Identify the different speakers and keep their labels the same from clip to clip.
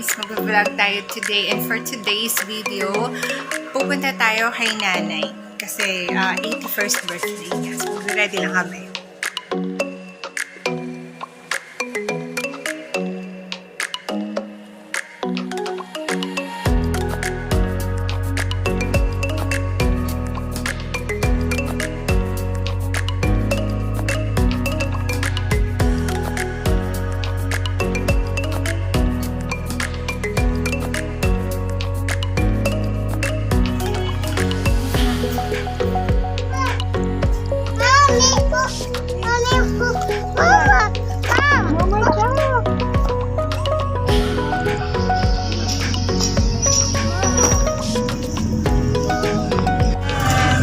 Speaker 1: guys! Mag-vlog tayo today, and for today's video, pupunta tayo kay nanay kasi 81st birthday niya. So mag-ready lang kami.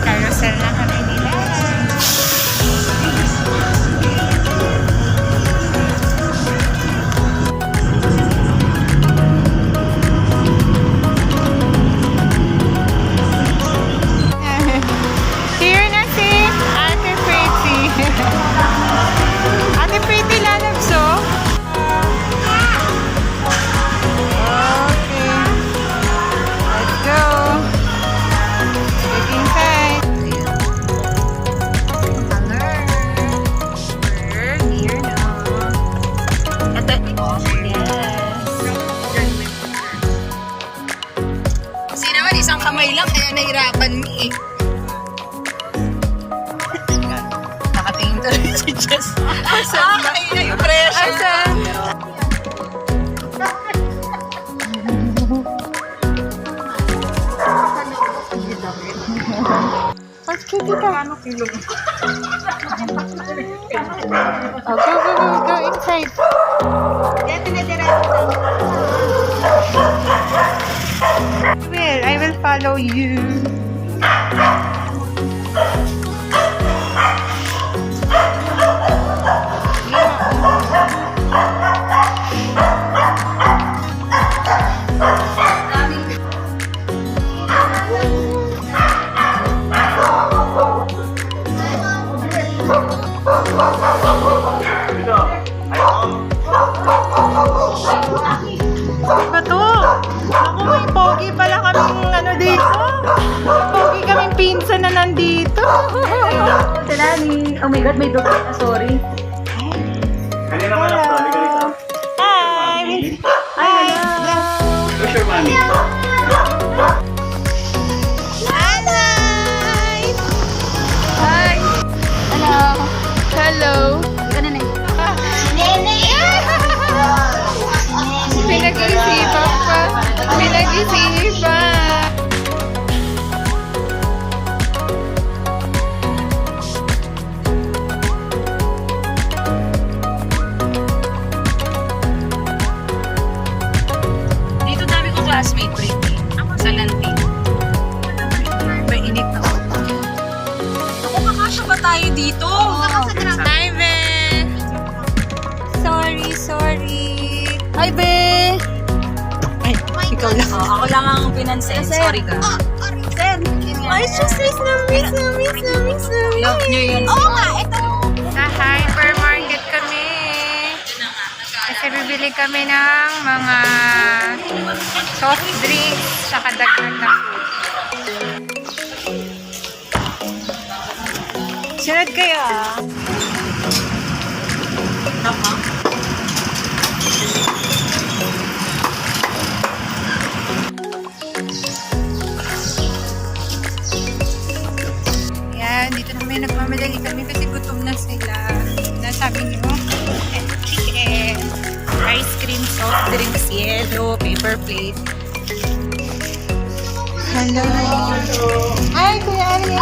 Speaker 1: Carousel na kami nila. Here na si Ate Pretty. Ate Pretty, lalabso? Okay. Let's go. Get inside. Alert. We're here now. Ito. Yes. Kasi naman, isang kamay lang, kaya nahirapan mo eh. Nakatingin tuloy si Jess. Asan ba? Ay, yung pressure. Asan? Mas kitty ka. Ano kilo? Oh, go inside. I will follow you. Ba to? Ako, may pogi pala kaming ano dito. May pogi kaming pinsan na nandito.
Speaker 2: Sila ni... Oh my God, may dog. Sorry.
Speaker 3: Kanina man ako, hindi ka dito.
Speaker 1: Hi! Hi!
Speaker 3: Where's your mommy?
Speaker 1: Hi! Hi! Hello! Hello!
Speaker 2: Ganun eh.
Speaker 1: Pinag-isipan pa. Pinag-isipan.
Speaker 2: Dito dami ko classmate, Pretty. Sa Lantin.
Speaker 1: May init na ako.
Speaker 2: Ako, kakasya ba tayo dito?
Speaker 1: Hi, Be! Sorry.
Speaker 2: Hi, Be!
Speaker 1: Ay, ikaw lang.
Speaker 2: Ako lang ang pinansin. Sorry ka.
Speaker 1: Ay, just miss na miss.
Speaker 2: Love nyo yun.
Speaker 1: Oo nga, ito. Sa hypermarket kami. Kasi bibili kami ng mga soft drinks saka dagdag na food. Sunod kayo ah. Yan, dito namin nagmamadali kami kasi gutom na sila. Nasabi niyo, chicken, ice cream, soft drinks, yellow, paper plate. Hello. Hi, Kuya Alien.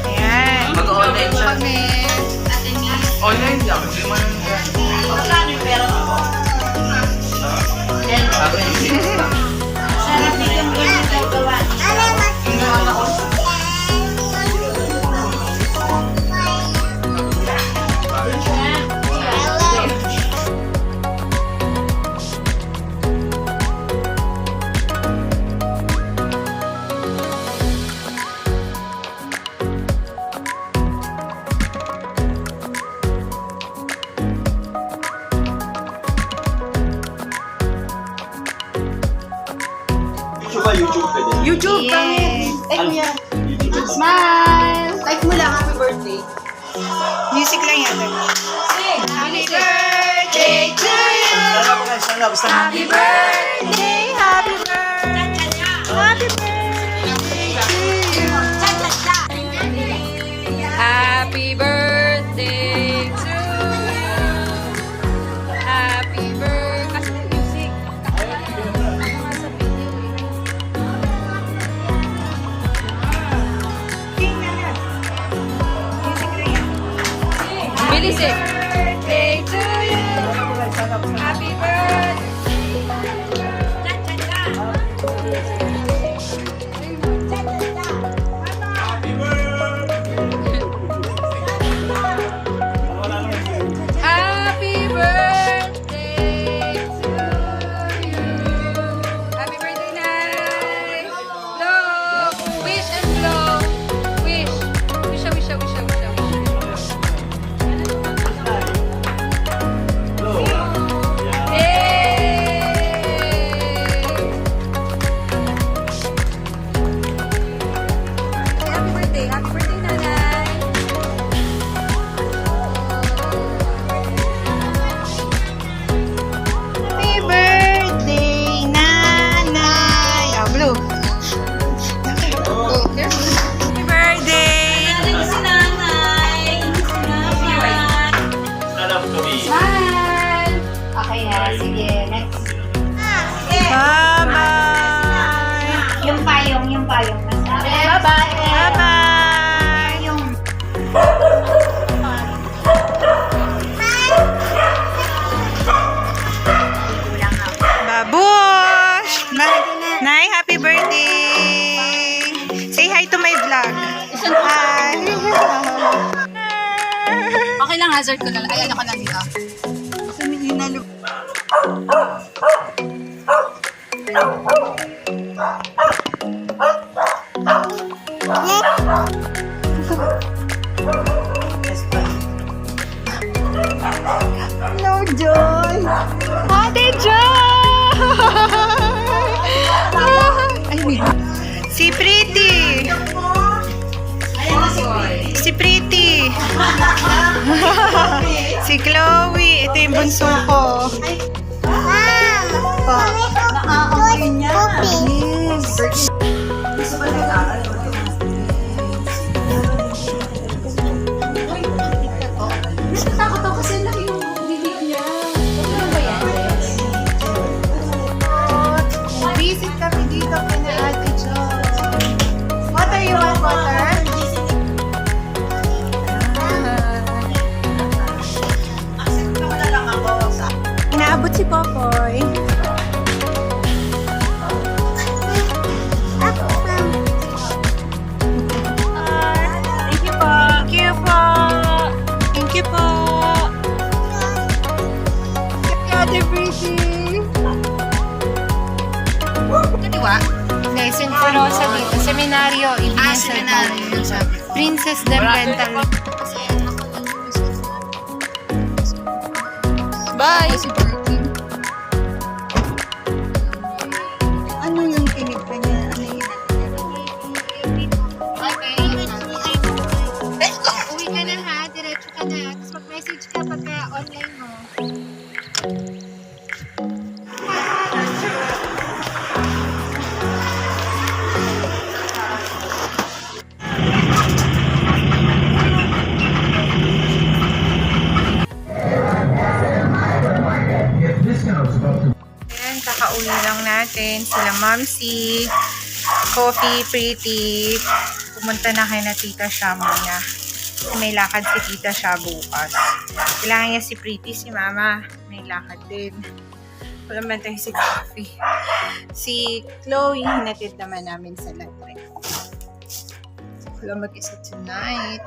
Speaker 1: Ayan.
Speaker 3: Mag-online siya.
Speaker 1: Kami.
Speaker 3: Online YouTube ka din.
Speaker 2: YouTube,
Speaker 1: Yes.
Speaker 2: Ay, kuya.
Speaker 3: YouTube ka din.
Speaker 2: Smile! Like mo lang, happy birthday.
Speaker 1: Music lang yan. Happy birthday to you.
Speaker 3: Sana po guys, sana. Basta
Speaker 1: Happy birthday, happy birthday, happy birthday to you. Happy birthday to you. Happy birthday. Kasi may music. Music lang yan. Bilis eh. Birthday to you. Happy birthday. Happy birthday to you. Happy birthday, Nay. Blow. Wish and blow. Wish. Wish, wish, wish, wish, wish. Happy birthday, Nanay. Happy birthday, Nanay. Oh, blue. Happy birthday.
Speaker 3: sana po kami.
Speaker 2: Smile! Okay na, sige. Next.
Speaker 1: Bye-bye.
Speaker 2: Yung payong. Bye-bye!
Speaker 1: Bye-bye.
Speaker 2: Yung...
Speaker 1: Babush! Nay, happy birthday! Say hi to my vlog. Hi!
Speaker 2: Okay lang, hazard ko na lang. Ay, ano ka na dito?
Speaker 1: Hello, Joy! Ate Joy! Ay, may... Si Pretty! Si Pretty! Si Chloe! Ito yung bunso ko.
Speaker 2: Naaamoy niya.
Speaker 1: Yes.
Speaker 2: Takot ako kasi laki yung bibig niya. Ano ba yan?
Speaker 1: Visit kami dito kina Ate Joy. Water, you want water? Inaabot si Popoy. Thank you po. Thank you po. Thank you po. Ate Pretty. Kaliwa? Lesson for Rosa dito. Seminaryo. Seminaryo. Princess del Rental. Bye! Ano yung tinig pa niya? Ano yun? Okay. Uwi ka na ha. Diretso ka na. Tapos mag-message ka pagka online mo. Ayan, kakauwi lang natin. Sila Mamsi, Coffee, Pretty. Pumunta na kay na Tita Sha muna. May lakad si Tita Sha bukas. Kailangan niya si Pretty, si Mama. May lakad din. Wala man tayo si Coffee. Si Chloe, hinatid naman namin sa latrek. Wala mag-isa tonight.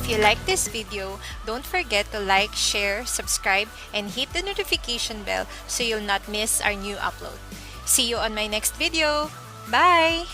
Speaker 1: If you like this video, don't forget to like, share, subscribe, and hit the notification bell so you'll not miss our new upload. See you on my next video. Bye!